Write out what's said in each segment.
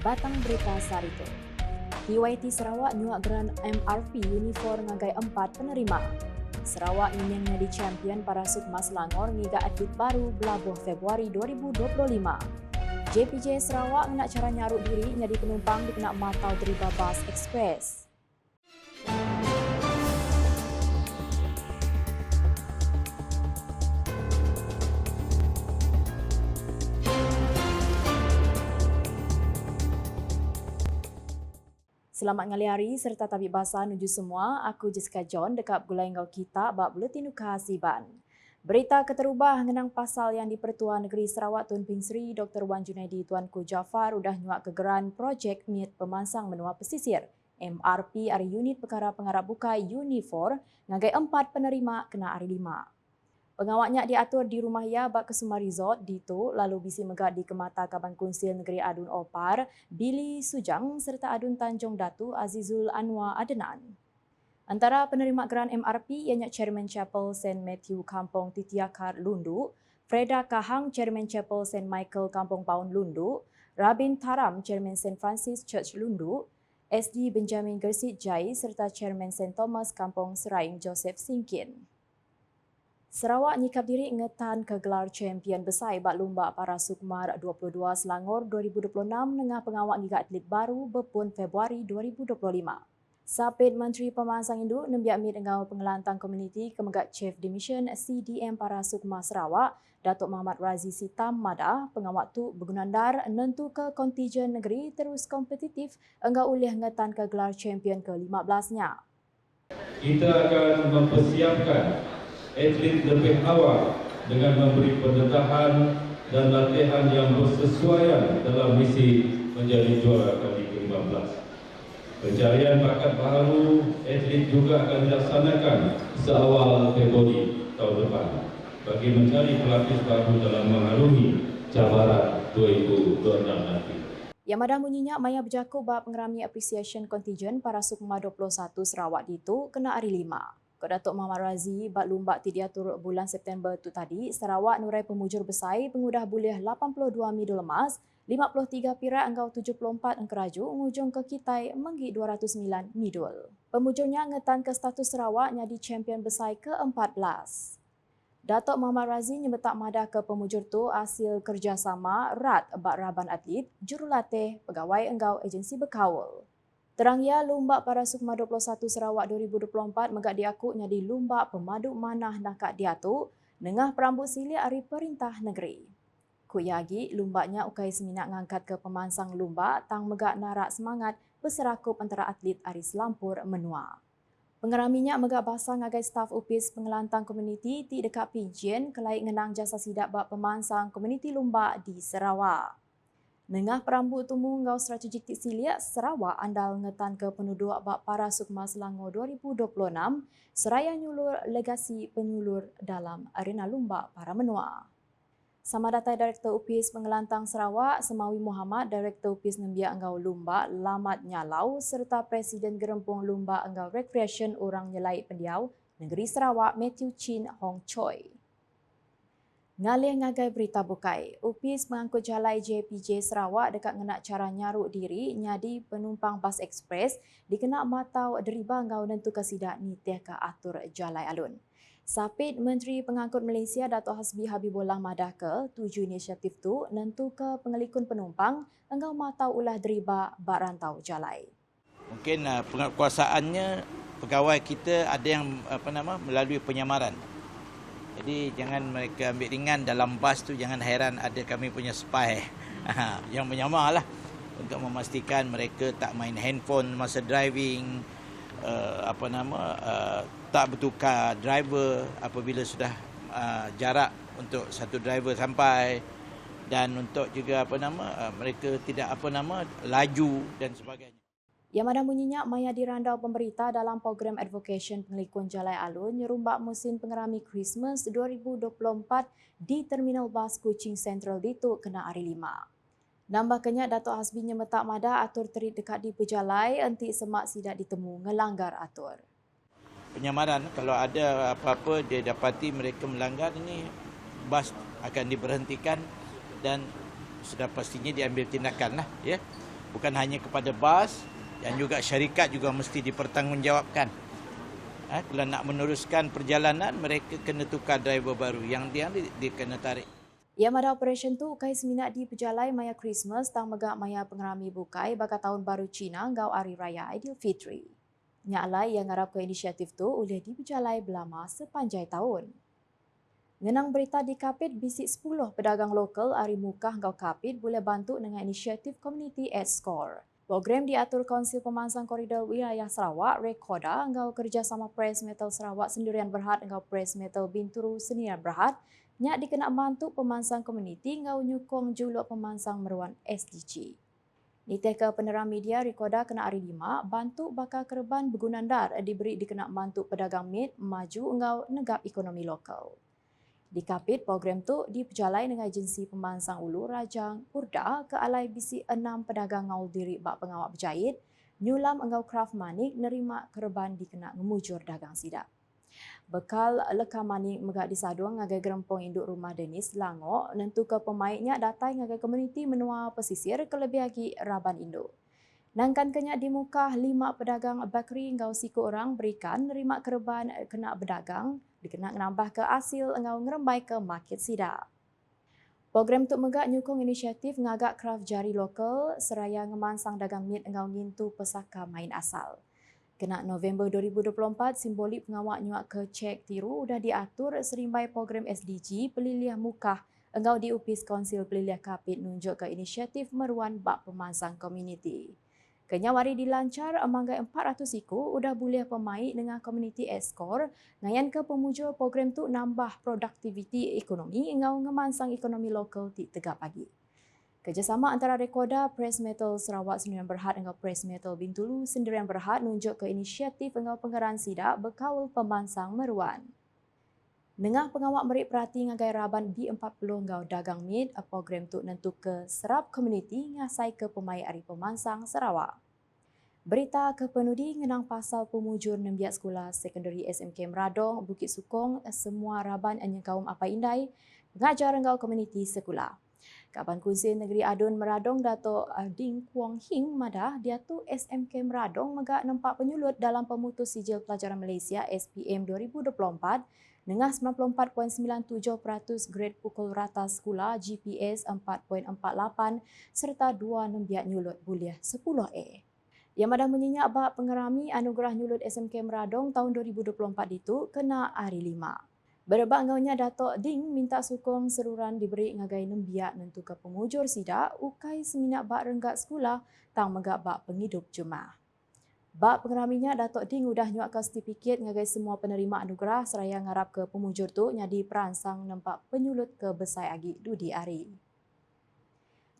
batang berita Sarito. PYT Sarawak nyuak geran MRP Unifor ngagai 4 penerima. Sarawak ingin menjadi champion para Sukma Selangor ngiga atlet baru belabuh Februari 2025. JPJ Sarawak nak cara nyaruk diri jadi penumpang di kena matau Deriba Bus Express. Selamat ngali hari serta tabik bahasa nuju semua. Aku Jessica John dekat gulai ngau kita bab buletin uka Siban. Berita keterubah ngenang pasal yang di Pertuan Negeri Sarawak Tun Ping Sri Dr. Wan Junaidi Tuanku Jaafar udah nyuak kegeran projek miet pemansang menua pesisir. MRP ari unit perkara pengarap bukai Unifor ngagai 4 penerima kena hari 5. Pengawaknya diatur di rumah ia bak Kesuma Resort Dito lalu bisi megak di Kemata Kaban Konsil Negeri Adun Opar, Billy Sujang serta Adun Tanjung Datu Azizul Anwar Adenan. Antara penerima geran MRP ianya Chairman Chapel St. Matthew Kampung Titiakar Lundu, Freda Kahang Chairman Chapel St. Michael Kampung Paun Lundu, Rabin Taram Chairman St. Francis Church Lundu, SD Benjamin Gersit Jai serta Chairman St. Thomas Kampung Seraing Joseph Singkin. Sarawak nyikap diri ngetan ke gelar champion besar bak lumba para Sukmar 22 Selangor 2026 dengan pengawak giga atlet baru berpun Februari 2025. Sapit Menteri Pemansang Induk nembiak mit engau pengelantang komuniti kemegat Chief Dimission CDM para Sukma Sarawak, Datuk Muhammad Razi Sitam Madah, pengawak tu bergunandar nentu ke kontijen negeri terus kompetitif engau ulih ngetan ke gelar champion ke-15-nya. Kita akan mempersiapkan atlet lebih awal dengan memberi pendedahan dan latihan yang bersesuaian dalam misi menjadi juara kali ke-15. Pencarian bakat baru atlet juga akan dilaksanakan seawal Februari tahun depan bagi mencari pelapis baru dalam mengarungi cabaran 2026 nanti. Yang madah bunyinya maya berjaku bab pengerami appreciation contingent para Sukma 21 Sarawak itu kena hari 5. Datuk Muhammad Razi bak lumba ti diatur bulan September tu tadi, Sarawak nurai pemujur besar pengudah boleh 82 medal emas, 53 perak engkau 74 engkeraju ngujung ke Kitai menggi 209 medal. Pemujurnya ngetan ke status Sarawak jadi champion besar ke-14. Datuk Muhammad Razi nyebetak madah ke pemujur tu hasil kerjasama erat bak raban atlet, jurulatih, pegawai engkau agensi berkawal. Terang ia lumba para Sukma 21 Sarawak 2024 megak diakuk nyadi lumba pemadu manah nakak diatu nengah perambut silia ari perintah negeri. Ku yagi lumbanya ukai seminat ngangkat ke pemansang lumba tang megak narak semangat berserakup antara atlet ari selampur menua. Pengeraminya megak bahasa ngagai staf upis pengelantang komuniti ti dekat Pijian kelai ngenang jasa sidak bak pemansang komuniti lumba di Sarawak. Nengah perambut tumu ngau strategik tik silia, Sarawak andal ngetan ke penduduk bak para Sukma Selangor 2026 seraya nyulur legasi penyulur dalam arena lumba para menua. Sama datai Direktur Upis Pengelantang Sarawak, Semawi Muhammad, Direktur Upis Nembiak Engau Lumba, Lamat Nyalau serta Presiden Gerempung Lumba Engau Recreation Orang Nyelai Pendiau, Negeri Sarawak, Matthew Chin Hong Choi. Ngalih ngagai berita bukai, Upis mengangkut jalai JPJ Sarawak dekat ngenak cara nyaruk diri nyadi penumpang bas ekspres dikenak matau Deriba ngau nentu kesidak nitih ke atur jalai alun. Sapit Menteri Pengangkut Malaysia Datuk Hasbi Habibullah madah ke tuju inisiatif tu nentu ke pengelikun penumpang engau matau ulah Deriba bak rantau jalai. Mungkin penguasaannya pegawai kita ada yang melalui penyamaran. Jadi jangan mereka ambil ringan dalam bas tu, jangan heran ada kami punya spy yang menyamar lah untuk memastikan mereka tak main handphone masa driving, tak bertukar driver apabila sudah jarak untuk satu driver sampai, dan untuk juga mereka tidak laju dan sebagainya. Yang mana bunyinya maya dirandau pemberita dalam program advocation pengelikun Jalai Alun nyerumbak musim pengerami Christmas 2024 di Terminal Bas Kuching Central Dito kena hari 5. Nambahkannya Datuk Hasbi nyemetak madah atur terit dekat di pejalai anti semak sidak ditemu ngelanggar atur. Penyamaran kalau ada apa-apa dia dapati mereka melanggar, ini bas akan diberhentikan dan sudah pastinya diambil tindakan lah, ya. bukan hanya kepada bas dan juga syarikat juga mesti dipertanggungjawabkan. Kalau nak meneruskan perjalanan, mereka kena tukar driver baru yang dia kena tarik. Ia mada operation tu ukai seminat di pejalai maya Christmas tang megak maya pengerami bukai baka tahun baru Cina ngau Hari Raya Aidilfitri. Nyalai yang ngarap ke inisiatif tu oleh di pejalai belama sepanjang tahun. Ngenang berita di Kapit bisik 10 pedagang lokal hari mukah ngau Kapit boleh bantu dengan inisiatif Community Score. Program diatur Konsil Pemansang Koridor Wilayah Sarawak, Rekoda, ngau kerjasama Press Metal Sarawak Sendirian Berhad ngau Press Metal Bintulu Sendirian Berhad, nyak dikena bantu pemansang komuniti ngau nyukong juluk pemansang meruan SDG. Niteh ke peneram media Rekoda kena hari 5, bantu bakal kerban bergunandar diberi dikena bantu pedagang mit maju ngau negap ekonomi lokal. Di Kapit, program tu diperjalai dengan agensi pemansang Ulu Rajang Urda ke alai bisi 6 pedagang ngau diri bak pengawak berjahit, nyulam engau craft manik nerima kerban dikena ngemujur dagang sidak. Bekal leka manik megak disaduang ngagai gerempong induk rumah Denis Langok, nentu ke pemaiknya datai ngagai komuniti menua pesisir kelebih lagi raban induk. Nangkan kenyak di muka 5 pedagang bakri ngau siku orang berikan nerima kerban kena berdagang, dikena nambah ke hasil ngau ngerembai ke market sidak. Program tu megak nyukong inisiatif ngagak craft jari lokal seraya ngemansang dagang mit ngau ngintu pesaka main asal. Kena November 2024, simbolik pengawak nyuak ke cek tiru udah diatur serimbai program SDG peliliah mukah engau diupis Konsil Peliliah Kapit nunjuk ke inisiatif meruan bak pemansang komuniti. Kenyawari dilancar amanggai 400 siku udah boleh pemain dengan Community Score ngayan ke pemujur program tu nambah produktiviti ekonomi ngau ngemansang ekonomi lokal di tegak pagi. Kerjasama antara Rekoda, Press Metal Sarawak Sendirian Berhad dengan Press Metal Bintulu Sendirian Berhad nunjuk ke inisiatif engau pengeran sidak berkawal pemansang meruan. Nengah pengawak merik perhati ngagai raban B40 ngau dagang mit, program tu nentu ke serap komuniti ngasai ke pemain Ari Pemansang Sarawak. Berita ke penudi ngenang pasal pemujur nembiak sekolah sekondari SMK Meradong, Bukit Sukong, semua raban anyang kaum apa indai, ngajar ngau komuniti sekolah. Kaban Kunsil Negeri Adun Meradong Dato' Ding Kuang Hing Madah, dia tu SMK Meradong megak nampak penyulut dalam pemutus sijil pelajaran Malaysia SPM 2024 dengan 94.97% grade pukul rata sekolah GPS 4.48 serta 2 nembiak nyulut buliah 10A. Yang madah menyenyak bak pengerami anugerah nyulut SMK Meradong tahun 2024 itu kena hari 5. Berebak ngaunya Dato' Ding minta sukong seruran diberi ngagai nembiak nentu ke pemujur sidak ukai seminyak bak renggat sekolah tang megak bak penghidup jemaah. Bak pengeraminya, Dato' Ding udah nyuak ke sertifikat ngagai semua penerima anugerah seraya ngarap ke pemujur tu nyadi peransang nampak penyulut ke besai agi dudi hari.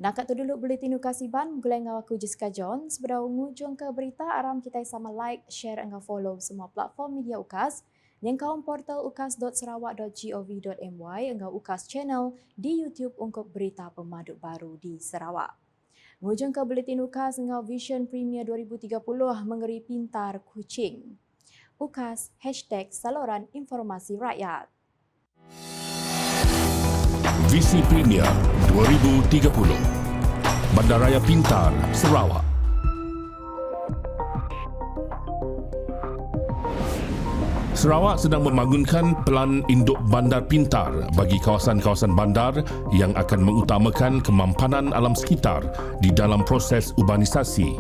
Nakat tu dulu buletin ukasiban, gulai ngau aku Jessica John. Sebelum ngujung ke berita, aram kita sama like, share dan follow semua platform media UKAS. Yang kaum portal ukas.sarawak.gov.my engau UKAS channel di YouTube untuk berita pemaduk baru di Sarawak. Ngujung ke buletin UKAS ngau Vision Premier 2030 mengeri pintar kucing. UKAS #saluran informasi rakyat. Visi Premier 2030 Bandaraya Pintar Sarawak. Sarawak sedang membangunkan pelan induk bandar pintar bagi kawasan-kawasan bandar yang akan mengutamakan kemampanan alam sekitar di dalam proses urbanisasi.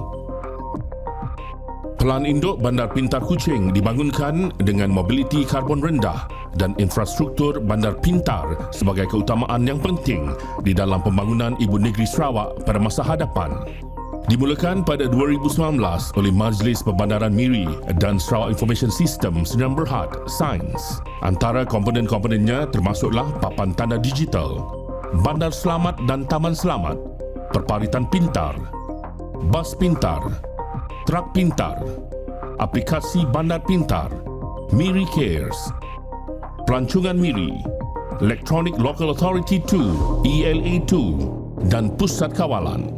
Pelan induk bandar pintar Kuching dibangunkan dengan mobiliti karbon rendah dan infrastruktur bandar pintar sebagai keutamaan yang penting di dalam pembangunan Ibu Negeri Sarawak pada masa hadapan. Dimulakan pada 2019 oleh Majlis Perbandaran Miri dan Sarawak Information System Sdn Bhd Sains. Antara komponen-komponennya termasuklah papan tanda digital, bandar selamat dan taman selamat, perparitan pintar, bas pintar, trak pintar, aplikasi bandar pintar, Miri Cares, pelancongan Miri, Electronic Local Authority 2 ELA2 dan pusat kawalan.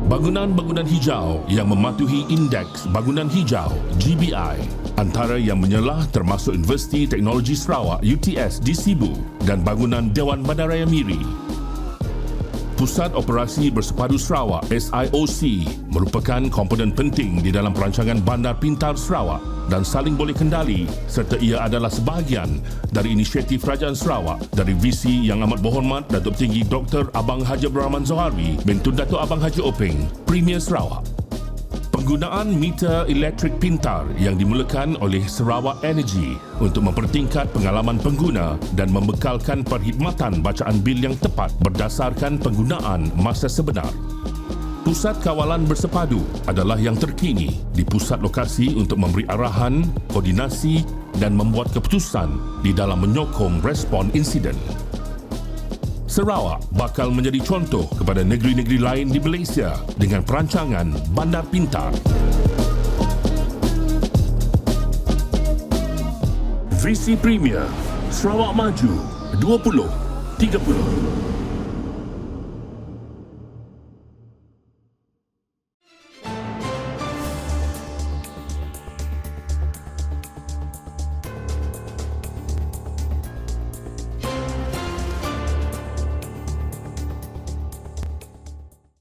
Bangunan-bangunan hijau yang mematuhi Indeks Bangunan Hijau GBI antara yang menyelah termasuk Universiti Teknologi Sarawak UTS di Sibu dan bangunan Dewan Bandaraya Miri. Pusat Operasi Bersepadu Sarawak SIOC merupakan komponen penting di dalam perancangan Bandar Pintar Sarawak dan saling boleh kendali serta ia adalah sebahagian dari inisiatif Kerajaan Sarawak dari visi Yang Amat Berhormat Datuk Tinggi Dr. Abang Haji Abdul Rahman Zohari bintu Datuk Abang Haji Openg, Premier Sarawak. Penggunaan meter elektrik pintar yang dimulakan oleh Sarawak Energy untuk mempertingkat pengalaman pengguna dan membekalkan perkhidmatan bacaan bil yang tepat berdasarkan penggunaan masa sebenar. Pusat Kawalan Bersepadu adalah yang terkini di pusat lokasi untuk memberi arahan, koordinasi dan membuat keputusan di dalam menyokong respon insiden. Sarawak bakal menjadi contoh kepada negeri-negeri lain di Malaysia dengan perancangan Bandar Pintar. Visi Premier Sarawak Maju 2030.